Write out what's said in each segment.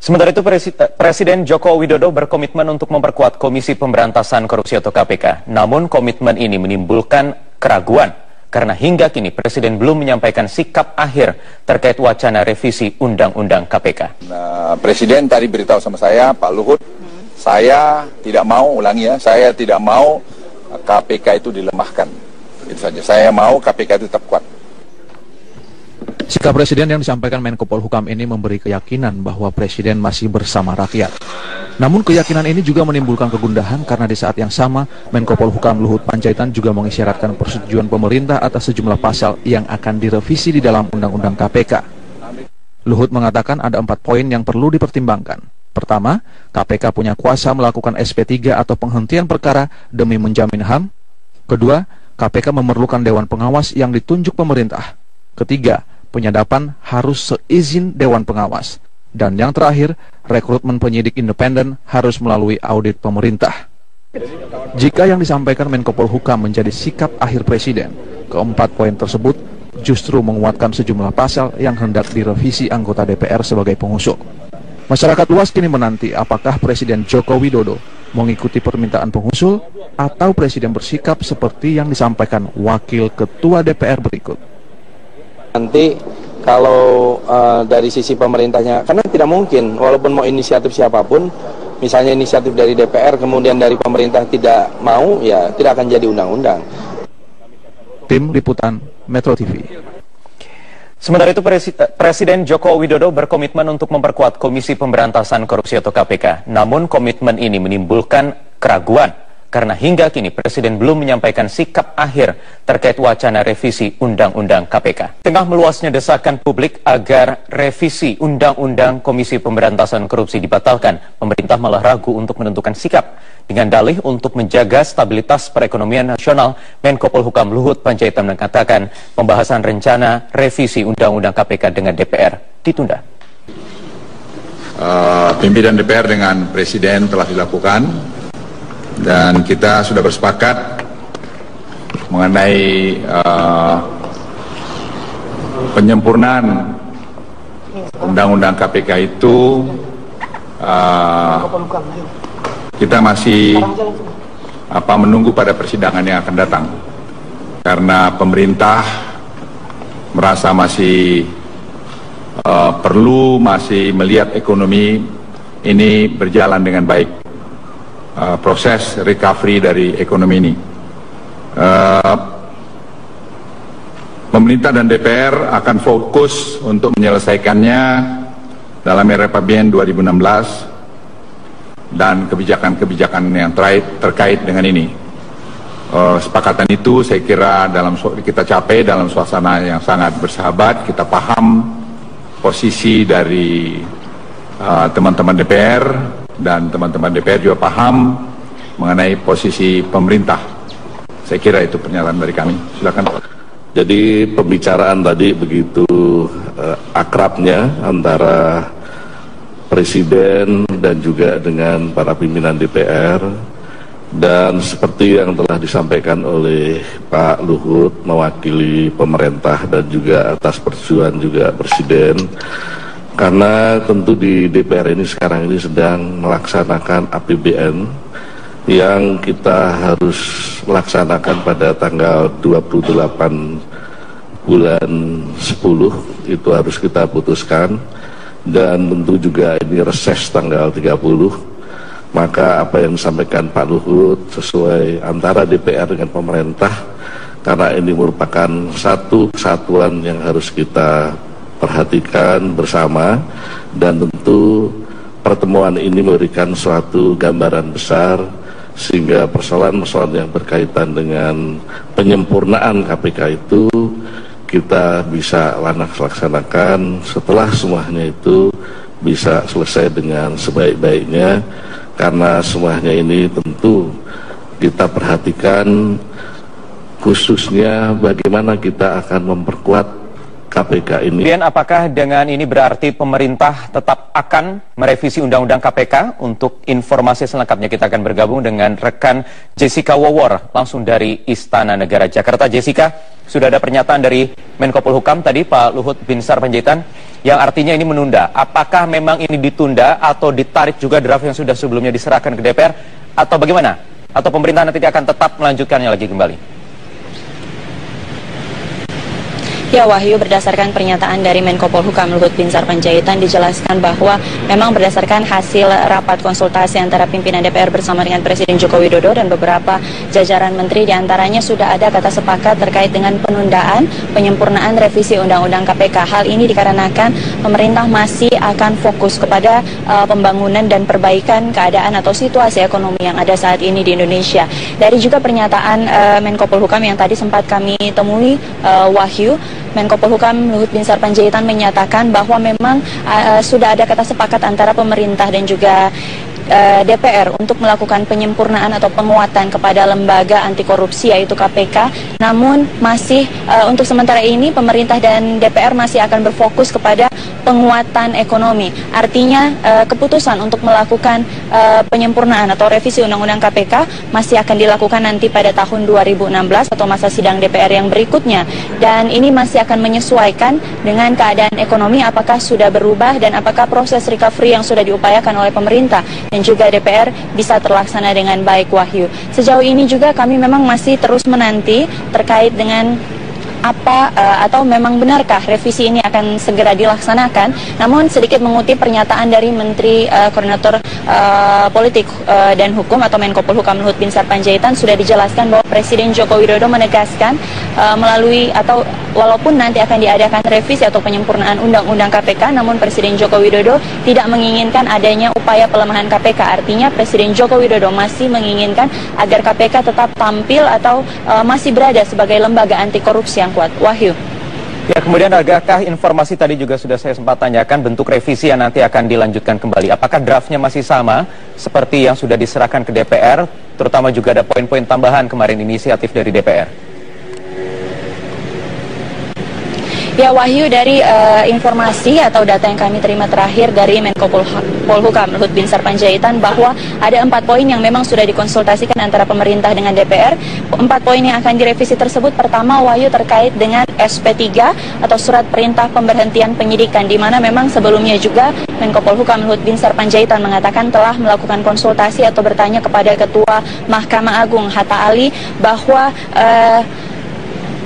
Sementara itu, Presiden Joko Widodo berkomitmen untuk memperkuat Komisi Pemberantasan Korupsi atau KPK. Namun komitmen ini menimbulkan keraguan karena hingga kini Presiden belum menyampaikan sikap akhir terkait wacana revisi Undang-Undang KPK. Presiden tadi beritahu sama saya, Pak Luhut, saya tidak mau, saya tidak mau KPK itu dilemahkan. Itu saja. Saya mau KPK itu tetap kuat. Sikap Presiden yang disampaikan Menko Polhukam ini memberi keyakinan bahwa Presiden masih bersama rakyat. Namun keyakinan ini juga menimbulkan kegundahan karena di saat yang sama Menko Polhukam Luhut Panjaitan juga mengisyaratkan persetujuan pemerintah atas sejumlah pasal yang akan direvisi di dalam Undang-Undang KPK. Luhut mengatakan ada 4 poin yang perlu dipertimbangkan. Pertama, KPK punya kuasa melakukan SP3 atau penghentian perkara demi menjamin HAM. Kedua, KPK memerlukan Dewan Pengawas yang ditunjuk pemerintah. Ketiga, penyadapan harus seizin Dewan Pengawas. Dan yang terakhir, rekrutmen penyidik independen harus melalui audit pemerintah. Jika yang disampaikan Menko Polhukam menjadi sikap akhir Presiden, keempat poin tersebut justru menguatkan sejumlah pasal yang hendak direvisi anggota DPR sebagai pengusul. Masyarakat luas kini menanti apakah Presiden Joko Widodo mengikuti permintaan pengusul atau Presiden bersikap seperti yang disampaikan Wakil Ketua DPR berikut. Nanti kalau dari sisi pemerintahnya, karena tidak mungkin walaupun mau inisiatif siapapun, misalnya inisiatif dari DPR kemudian dari pemerintah tidak mau, ya tidak akan jadi undang-undang. Tim Liputan Metro TV. Sementara itu, Presiden Joko Widodo berkomitmen untuk memperkuat Komisi Pemberantasan Korupsi atau KPK. Namun komitmen ini menimbulkan keraguan karena hingga kini Presiden belum menyampaikan sikap akhir terkait wacana revisi Undang-Undang KPK. Tengah meluasnya desakan publik agar revisi Undang-Undang Komisi Pemberantasan Korupsi dibatalkan, pemerintah malah ragu untuk menentukan sikap. Dengan dalih untuk menjaga stabilitas perekonomian nasional, Menko Polhukam Luhut Panjaitan mengatakan pembahasan rencana revisi Undang-Undang KPK dengan DPR ditunda. Pimpinan DPR dengan Presiden telah dilakukan dan kita sudah bersepakat mengenai penyempurnaan Undang-Undang KPK itu. Kita masih menunggu pada persidangan yang akan datang karena pemerintah merasa masih perlu melihat ekonomi ini berjalan dengan baik, proses recovery dari ekonomi ini. Pemerintah dan DPR akan fokus untuk menyelesaikannya dalam RAPBN 2016 dan kebijakan-kebijakan yang terkait dengan ini. Sepakatan itu saya kira kita capai dalam suasana yang sangat bersahabat. Kita paham posisi dari teman-teman DPR dan teman-teman DPR juga paham mengenai posisi pemerintah. Saya kira itu pernyataan dari kami. Silakan. Jadi pembicaraan tadi begitu akrabnya antara Presiden dan juga dengan para pimpinan DPR, dan seperti yang telah disampaikan oleh Pak Luhut mewakili pemerintah dan juga atas persetujuan juga Presiden, karena tentu di DPR ini sekarang ini sedang melaksanakan APBN yang kita harus laksanakan pada tanggal 28 bulan 10, itu harus kita putuskan. Dan tentu juga ini reses tanggal 30, maka apa yang disampaikan Pak Luhut sesuai antara DPR dengan pemerintah, karena ini merupakan satu kesatuan yang harus kita perhatikan bersama, dan tentu pertemuan ini memberikan suatu gambaran besar sehingga persoalan-persoalan yang berkaitan dengan penyempurnaan KPK itu kita bisa laksanakan setelah semuanya itu bisa selesai dengan sebaik-baiknya, karena semuanya ini tentu kita perhatikan khususnya bagaimana kita akan memperkuat KPK ini. Kemudian apakah dengan ini berarti pemerintah tetap akan merevisi Undang-Undang KPK? Untuk informasi selengkapnya kita akan bergabung dengan rekan Jessica Wawor langsung dari Istana Negara Jakarta. Jessica, sudah ada pernyataan dari Menko Polhukam tadi Pak Luhut Binsar Panjaitan yang artinya ini menunda. Apakah memang ini ditunda atau ditarik juga draft yang sudah sebelumnya diserahkan ke DPR, atau bagaimana? Atau pemerintah nanti akan tetap melanjutkannya lagi kembali? Ya Wahyu, berdasarkan pernyataan dari Menko Polhukam Luhut Binsar Panjaitan dijelaskan bahwa memang berdasarkan hasil rapat konsultasi antara pimpinan DPR bersama dengan Presiden Joko Widodo dan beberapa jajaran menteri, diantaranya sudah ada kata sepakat terkait dengan penundaan penyempurnaan revisi Undang-Undang KPK. Hal ini dikarenakan pemerintah masih akan fokus kepada pembangunan dan perbaikan keadaan atau situasi ekonomi yang ada saat ini di Indonesia. Dari juga pernyataan Menko Polhukam yang tadi sempat kami temui, Wahyu, Menko Polhukam Luhut Binsar Panjaitan menyatakan bahwa memang sudah ada kata sepakat antara pemerintah dan juga DPR untuk melakukan penyempurnaan atau penguatan kepada lembaga anti korupsi yaitu KPK. Namun masih untuk sementara ini pemerintah dan DPR masih akan berfokus kepada penguatan ekonomi. Artinya keputusan untuk melakukan penyempurnaan atau revisi Undang-Undang KPK masih akan dilakukan nanti pada tahun 2016 atau masa sidang DPR yang berikutnya. Dan ini masih akan menyesuaikan dengan keadaan ekonomi, apakah sudah berubah dan apakah proses recovery yang sudah diupayakan oleh pemerintah dan juga DPR bisa terlaksana dengan baik, Wahyu. Sejauh ini juga kami memang masih terus menanti terkait dengan apa atau memang benarkah revisi ini akan segera dilaksanakan. Namun sedikit mengutip pernyataan dari Menteri Koordinator Politik dan Hukum atau Menko Polhukam Luhut Binsar Panjaitan, sudah dijelaskan bahwa Presiden Joko Widodo menegaskan melalui atau walaupun nanti akan diadakan revisi atau penyempurnaan Undang-Undang KPK, namun Presiden Joko Widodo tidak menginginkan adanya upaya pelemahan KPK. Artinya Presiden Joko Widodo masih menginginkan agar KPK tetap tampil atau masih berada sebagai lembaga anti korupsi yang kuat. Wahyu. Ya, kemudian adakah informasi tadi juga sudah saya sempat tanyakan bentuk revisi yang nanti akan dilanjutkan kembali? Apakah draftnya masih sama seperti yang sudah diserahkan ke DPR? Terutama juga ada poin-poin tambahan kemarin inisiatif dari DPR. Ya Wahyu, dari informasi atau data yang kami terima terakhir dari Menko Polhukam Luhut Binsar Panjaitan bahwa ada 4 poin yang memang sudah dikonsultasikan antara pemerintah dengan DPR. 4 poin yang akan direvisi tersebut, pertama Wahyu terkait dengan SP3 atau surat perintah pemberhentian penyidikan, di mana memang sebelumnya juga Menko Polhukam Luhut Binsar Panjaitan mengatakan telah melakukan konsultasi atau bertanya kepada Ketua Mahkamah Agung Hatta Ali bahwa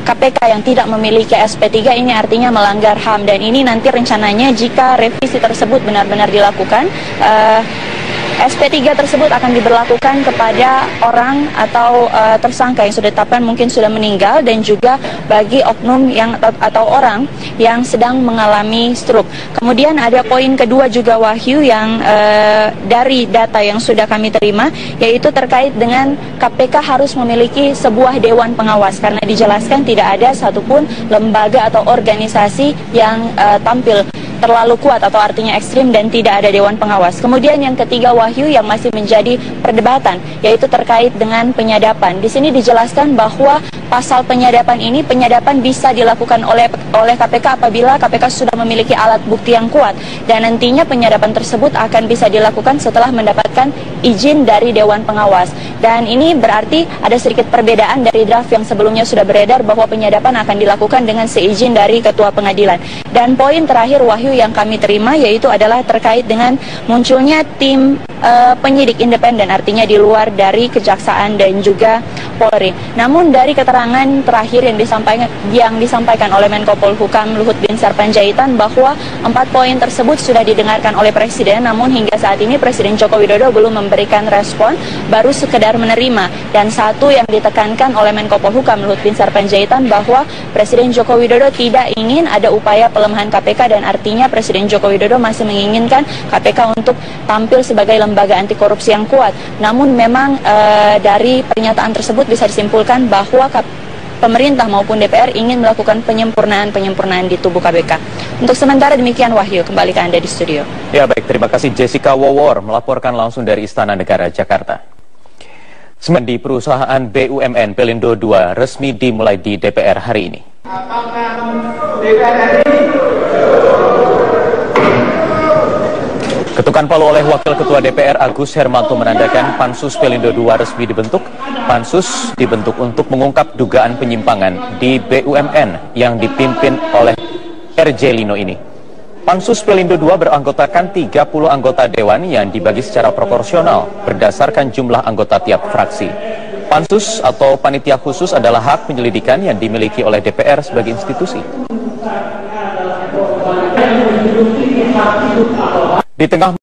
KPK yang tidak memiliki SP3 ini artinya melanggar HAM, dan ini nanti rencananya jika revisi tersebut benar-benar dilakukan, SP3 tersebut akan diberlakukan kepada orang atau tersangka yang sudah ditetapkan mungkin sudah meninggal, dan juga bagi oknum yang atau orang yang sedang mengalami stroke. Kemudian ada poin kedua juga Wahyu yang dari data yang sudah kami terima, yaitu terkait dengan KPK harus memiliki sebuah dewan pengawas, karena dijelaskan tidak ada satupun lembaga atau organisasi yang tampil terlalu kuat atau artinya ekstrim dan tidak ada dewan pengawas. Kemudian yang ketiga Wahyu yang masih menjadi perdebatan, yaitu terkait dengan penyadapan. Di sini dijelaskan bahwa pasal penyadapan ini, penyadapan bisa dilakukan oleh KPK apabila KPK sudah memiliki alat bukti yang kuat, dan nantinya penyadapan tersebut akan bisa dilakukan setelah mendapatkan izin dari dewan pengawas. Dan ini berarti ada sedikit perbedaan dari draft yang sebelumnya sudah beredar bahwa penyadapan akan dilakukan dengan seizin dari ketua pengadilan. Dan poin terakhir Wahyu yang kami terima yaitu adalah terkait dengan munculnya tim penyidik independen, artinya di luar dari Kejaksaan dan juga Polri. Namun dari keterangan terakhir yang disampaikan oleh Menko Polhukam Luhut Binsar Panjaitan bahwa 4 poin tersebut sudah didengarkan oleh Presiden, namun hingga saat ini Presiden Joko Widodo belum memberikan respon, baru sekedar menerima. Dan satu yang ditekankan oleh Menko Polhukam Luhut Binsar Panjaitan bahwa Presiden Joko Widodo tidak ingin ada upaya pelemahan KPK, dan artinya Presiden Joko Widodo masih menginginkan KPK untuk tampil sebagai lembaga anti korupsi yang kuat. Namun memang dari pernyataan tersebut bisa disimpulkan bahwa pemerintah maupun DPR ingin melakukan penyempurnaan di tubuh KPK. Untuk sementara demikian Wahyu, kembali ke Anda di studio. Ya baik, terima kasih Jessica Wawor melaporkan langsung dari Istana Negara Jakarta. Di perusahaan BUMN Pelindo II resmi dimulai di DPR hari ini. Apakah DPR RI? Ketukan palu oleh Wakil Ketua DPR Agus Hermanto menandakan Pansus Pelindo II resmi dibentuk. Pansus dibentuk untuk mengungkap dugaan penyimpangan di BUMN yang dipimpin oleh RJ Lino ini. Pansus Pelindo II beranggotakan 30 anggota dewan yang dibagi secara proporsional berdasarkan jumlah anggota tiap fraksi. Pansus atau panitia khusus adalah hak penyelidikan yang dimiliki oleh DPR sebagai institusi. Di tengah